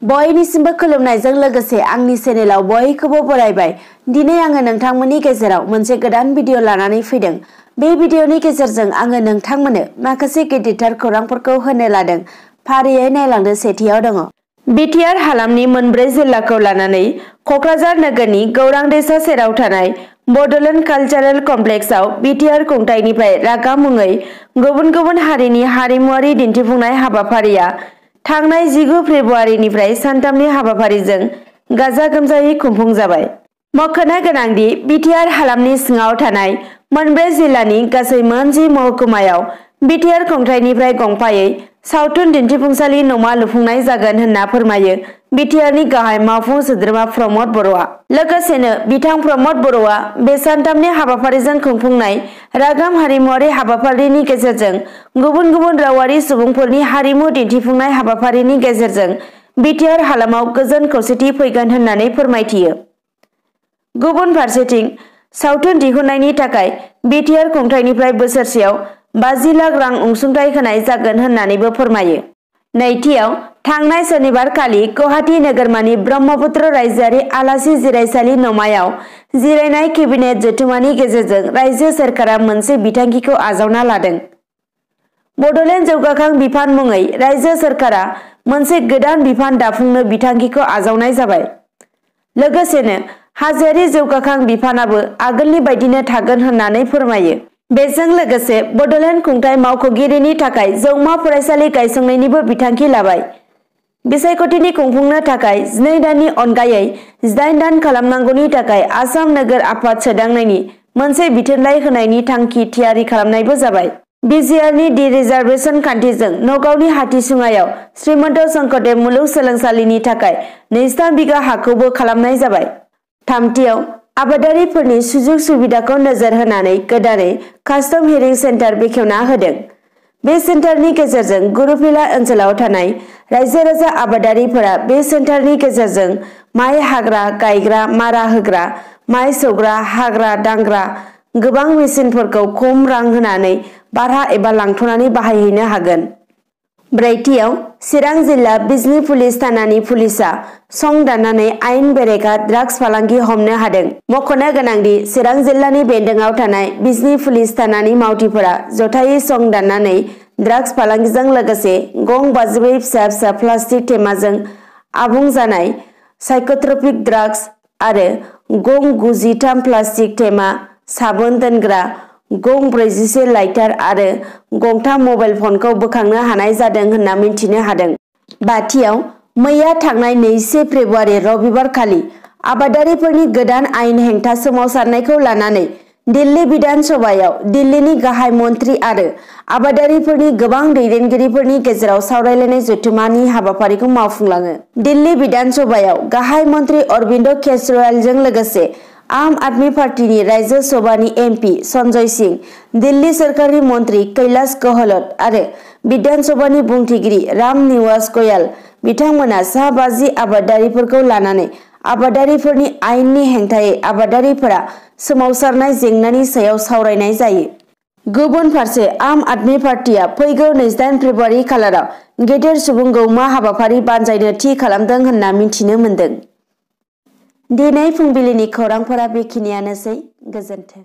बयनिसिमबो खुलुमनायजों लोगोसे आंनि चेनेलाव बयखौबो बरायबाय। दिनै आङो नोंथांमोननि गेजेराव मोनसे गोदान भिडिअ लानानै फैदों। बे भिडिअनि गेजेरजों आङो नोंथांमोननो माखासे गिदिरथार खौरांफोरखौ होनो लादों। फारियै नायलांदो। सेथियाव दङ बिटिआर हालामनि मोनब्रै जिल्लाखौ लानानै कक्राझार नोगोरनि गौरां दैसा सेराव थानाय बड'लेण्ड कालचारेल कमप्लेक्सआव बिटिआर खुंथायनिफ्राय रागा मुङै गुबुन गुबुन हारिनि हारिमुआरि दिन्थिफुंनाय हाबाफारिया थांनाय 19 फेब्रुआरिनिफ्राय सानथामनि हाबाफारिजों गाजा गोमजायै खुंफुंजाबाय। मख'नो गोनांदि बिटिआर हालामनि सिङाव थानाय मोनब्रै जिल्लानि गासै मोन 10 महकुमायाव बिटिआर खुंथायनिफ्राय गंफायै सावथुन दिन्थिफुंसालि नमा लुफुंनाय जागोन होनना फोरमायो बिटिआरनि गाहाय मावफुं सोद्रोमा प्रमद बर'आ। लोगोसेनो बिथां प्रमद बर'आ बे सानथामनि हाबाफारिजों खुंफुंनाय रागाम हारिमुआरि हाबाफारिनि गेजेरजों गुबुन गुबुन रावारि सुबुंफोरनि हारिमु दिन्थिफुंनाय हाबाफारिनि गेजेरजों बिटिआर हालामाव गोजोन खौसेथि फैगोन होननानै फोरमायथियो। गुबुन फारसेथिं सावथुन दिहुननायनि थाखाय बिटिआर खुंथायनिफ्राय बोसोरसेयाव 50 लाख रां अनसुंथाइ होनाय जागोन होननानैबो फोरमायो। नैथियाव थांनाय सनिबारखालि गुवाहाटी नोगोरमानि ब्रह्मपुत्र रायजोआरि आलासि जिरायसालि नमायाव जिरायनाय केबिनेट जथुम्मानि गेजेरजों रायजो सोरखारा मोनसे बिथांखिखौ आजावना लादों। बड'लेण्ड जौगाखां बिफान मुङै रायजो सोरखारा मोनसे गोदान बिफान दाफुंनो बिथांखिखौ आजावनाय जाबाय। लोगोसेनो हाजोआरि जौगाखां बिफानाबो आगोलनि बायदिनो थागोन होननानै फोरमायो। बेजों लोगोसे बड'लेण्ड खुंथाय मावख'गिरिनि थाखाय जौमा फरायसालि गायसंनायनिबो बिथांखि लाबाय। बिसायख'थिनि खुंफुंनो थाखाय 12 दाननि अनगायै 8 दान खालामनांगौनि थाखाय आसाम नोगोर आफाद सोदांनायनि मोनसे बिथोनलाइ होनायनि थांखि थियारि खालामनायबो जाबाय। बिजिआरनि डि रिजार्भेसन खान्थिजों नगावनि हाथिसुङायाव श्रीमन्त शंकरदेव मुलुगसोलोंसालिनि थाखाय 23 बिघा हाखौबो खालामनाय जाबाय। थामथियाव आबादारिफोरनि सुजुग सुबिदाखौ नोजोर होनानै गोदानै कास्टम हियरिं सेन्टार बेखेवना होदों। बे सेन्टारनि गेजेरजों गुरुफिला ओनसोलाव थानाय रायजो राजा आबादारिफोरा बे सेन्टारनि गेजेरजों माइ हाग्रा, गायग्रा, मारा होग्रा, माइ सौग्रा, हाग्रा दांग्रा गोबां मेसिनफोरखौ खम रां होनानै भारा एबा लांथ'नानै बाहायहैनो हागोन। ब्रैथियाव चिरां जिल्ला बिजनी पुलिस थानानि पुलिसआ सं दाननानै आयेन बेरेखा ड्राग्स फालांगि हमनो हादों। मख'नो गोनांदि चिरां जिल्लानि बेन्दोंआव थानाय बिजनी पुलिस थानानि मावथिफोरा जथायै सं दाननानै ड्राग्स फालांगिजों लोगोसे गं 52 फिसा फिसा प्लास्टिक थेमाजों आबुं जानाय साइकोट्रपिक ड्राग्स आरो गं 93 प्लास्टिक थेमा, साबोन दोनग्रा, गं 41 लाइटार आरो गं3 मबाइल फनखौ बोखांनो हानाय जादों होनना मिथिनो हादों। बाथियाव मैया थांनाय 21 फेब्रुआरि रबिबारखालि आबादारिफोरनि गोदान आयेन हेंथा सोमावसारनायखौ लानानै दिल्ली बिधान सभायाव दिल्लीनि गाहाय मन्थ्रि आरो आबादारिफोरनि गोबां दैदेनगिरिफोरनि गेजेराव सावरायलायनाय जथुम्मानि हाबाफारिखौ मावफुंलाङो। दिल्ली बिधान सभायाव गाहाय मन्थ्रि अरविन्द केजरीवालजों लोगोसे आम आदमी पार्टीनि राज्य सभानि एमपि सन्जय सिंह, दिल्ली सोरखारनि मन्थ्रि कैलाश गहलट आरो बिधान सभानि बुंथिगिरि राम निवास गयाल बिथांमोना सा 50 आबादारिफोरखौ लानानै आबादारिफोरनि आयेननि हेंथायै आबादारिफोरा सोमावसारनाय जेंनानि सायाव सावरायनाय जायो। गुबुन फारसे आम आदमी पार्टीआ फैगौ 28 फेब्रुआरि खालाराव गेदेर सुबुं गौमा हाबाफारि बानजायनो थि खालामदों होनना मिथिनो मोन्दों। दिनै फुंबिलिनि खौरांफोरा बेखिनियानोसै। गोजोन्थों।